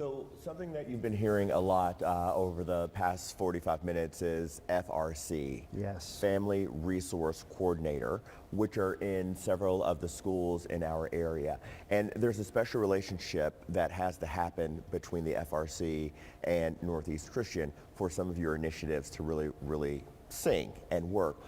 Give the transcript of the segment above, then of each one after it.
So something that you've been hearing a lot over the past 45 minutes is FRC, Yes. Family Resource Coordinator, which are in several of the schools in our area. And there's a special relationship that has to happen between the FRC and Northeast Christian for some of your initiatives to really sing and work.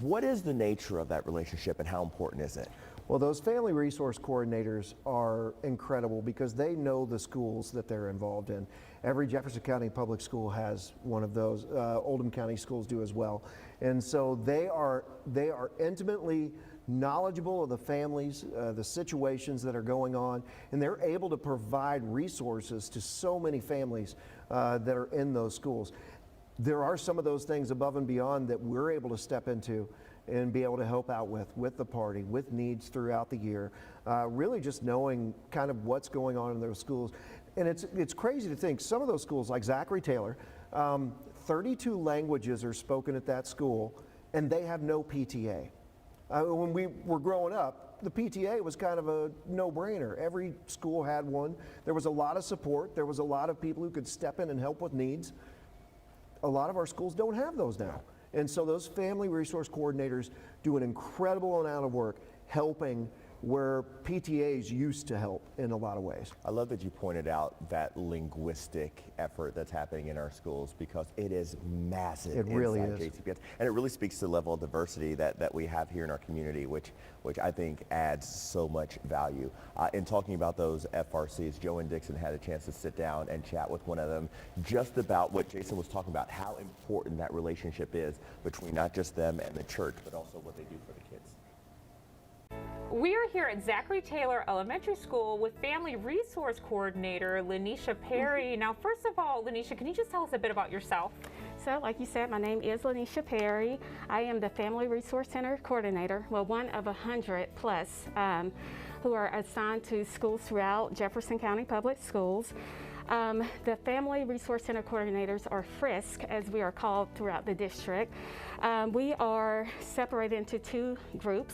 What is the nature of that relationship and how important is it? Well, those family resource coordinators are incredible because they know the schools that they're involved in. Every Jefferson County public school has one of those. Oldham County schools do as well. And so they are intimately knowledgeable of the families, the situations that are going on, and they're able to provide resources to so many families that are in those schools. There are some of those things above and beyond that we're able to step into and be able to help out with the party, with needs throughout the year, really just knowing kind of what's going on in those schools. And it's crazy to think some of those schools like Zachary Taylor, 32 languages are spoken at that school and they have no PTA. When we were growing up, the PTA was kind of a no-brainer. Every school had one. There was a lot of support. There was a lot of people who could step in and help with needs. A lot of our schools don't have those now. And so those family resource coordinators do an incredible amount of work helping where PTAs used to help in a lot of ways. I love that you pointed out that linguistic effort that's happening in our schools because it is massive. It really inside is. JCPS. And it really speaks to the level of diversity that we have here in our community, which I think adds so much value. In talking about those FRCs, Joe and Dixon had a chance to sit down and chat with one of them just about what Jason was talking about, how important that relationship is between not just them and the church, but also what they do for the kids. We are here at Zachary Taylor Elementary School with Family Resource Coordinator Lanisha Perry. Now, first of all, Lanisha, can you just tell us a bit about yourself? So, like you said, my name is Lanisha Perry. I am the Family Resource Center Coordinator, well, one of 100 plus who are assigned to schools throughout Jefferson County Public Schools. The Family Resource Center Coordinators, or FRISC, as we are called throughout the district. We are separated into two groups.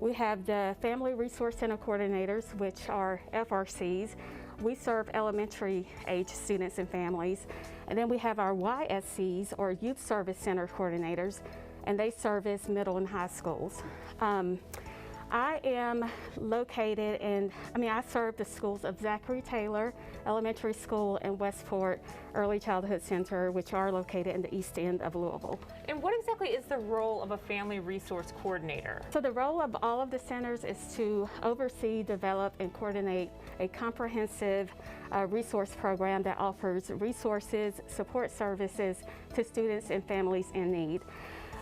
We have the Family Resource Center Coordinators, which are FRCs. We serve elementary age students and families. And then we have our YSCs, or Youth Service Center Coordinators, and they service middle and high schools. I am located I serve the schools of Zachary Taylor Elementary School and Westport Early Childhood Center, which are located in the east end of Louisville. And what exactly is the role of a family resource coordinator? So the role of all of the centers is to oversee, develop, and coordinate a comprehensive resource program that offers resources, support services to students and families in need.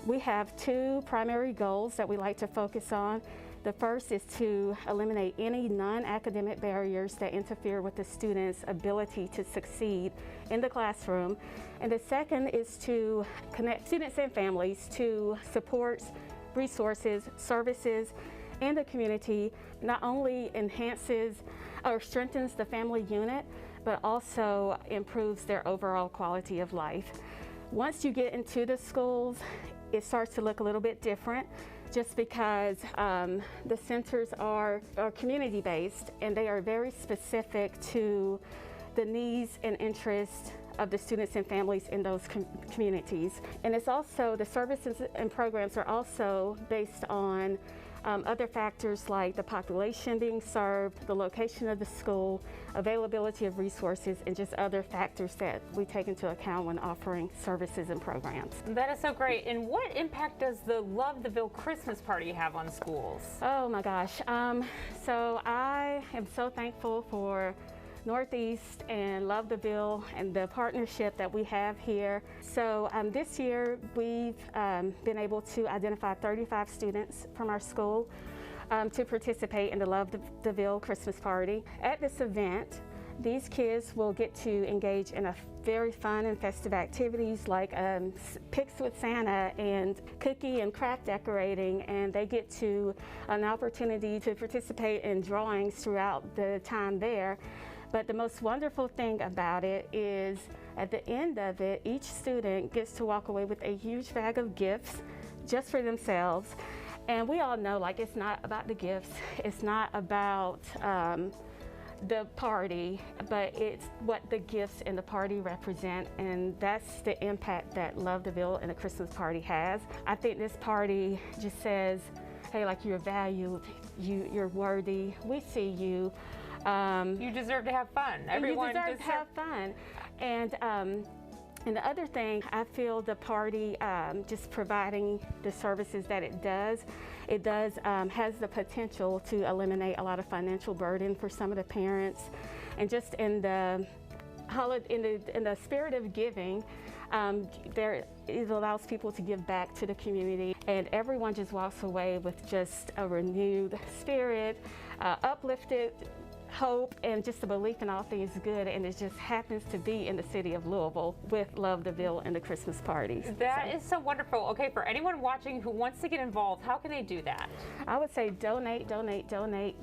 We have two primary goals that we like to focus on. The first is to eliminate any non-academic barriers that interfere with the student's ability to succeed in the classroom. And the second is to connect students and families to supports, resources, services in the community. Not only enhances or strengthens the family unit, but also improves their overall quality of life. Once you get into the schools, it starts to look a little bit different, just because the centers are community-based and they are very specific to the needs and interests of the students and families in those communities. And it's also, the services and programs are also based on other factors like the population being served, the location of the school, availability of resources, and just other factors that we take into account when offering services and programs. That is so great. And what impact does the Love the Ville Christmas party have on schools? Oh my gosh. So I am so thankful for Northeast and Love the Ville and the partnership that we have here. So this year we've been able to identify 35 students from our school to participate in the Love the Ville Christmas party. At this event, these kids will get to engage in a very fun and festive activities like Pics with Santa and cookie and craft decorating, and they get to an opportunity to participate in drawings throughout the time there. But the most wonderful thing about it is at the end of it, each student gets to walk away with a huge bag of gifts just for themselves. And we all know, like, it's not about the gifts. It's not about the party, but it's what the gifts in the party represent, and that's the impact that Love the Ville and the Christmas party has. I think this party just says, hey, like, you're valued, you're worthy, we see you. You deserve to have fun. Everyone you deserve to have fun. And the other thing, I feel the party just providing the services that it does has the potential to eliminate a lot of financial burden for some of the parents. And just in the spirit of giving, it allows people to give back to the community, and everyone just walks away with just a renewed spirit, uplifted hope, and just a belief in all things good, and it just happens to be in the city of Louisville with Love the Ville and the Christmas parties. That is so wonderful. Okay, for anyone watching who wants to get involved, how can they do that? I would say donate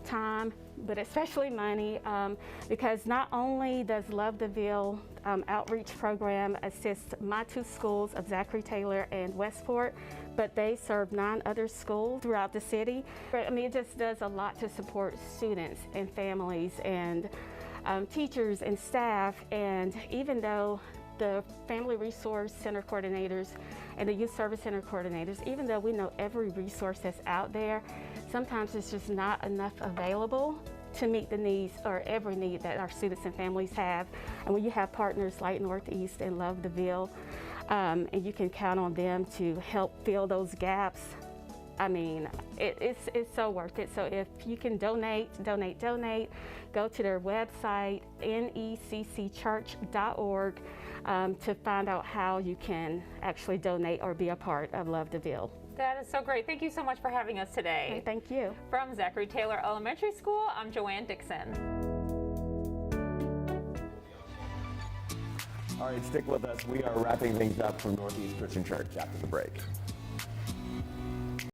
time, but especially money, because not only does Love the Ville outreach program assist my two schools of Zachary Taylor and Westport, but they serve 9 other schools throughout the city. I mean, it just does a lot to support students and families and teachers and staff. And even though the Family Resource Center coordinators and the Youth Service Center coordinators, even though we know every resource that's out there, sometimes it's just not enough available to meet the needs or every need that our students and families have. And when you have partners like Northeast and Love the Ville, and you can count on them to help fill those gaps, I mean, it's so worth it. So if you can donate, go to their website, neccchurch.org, to find out how you can actually donate or be a part of Love the Ville. That is so great. Thank you so much for having us today. Okay, thank you. From Zachary Taylor Elementary School, I'm Joanne Dixon. All right, stick with us. We are wrapping things up from Northeast Christian Church after the break.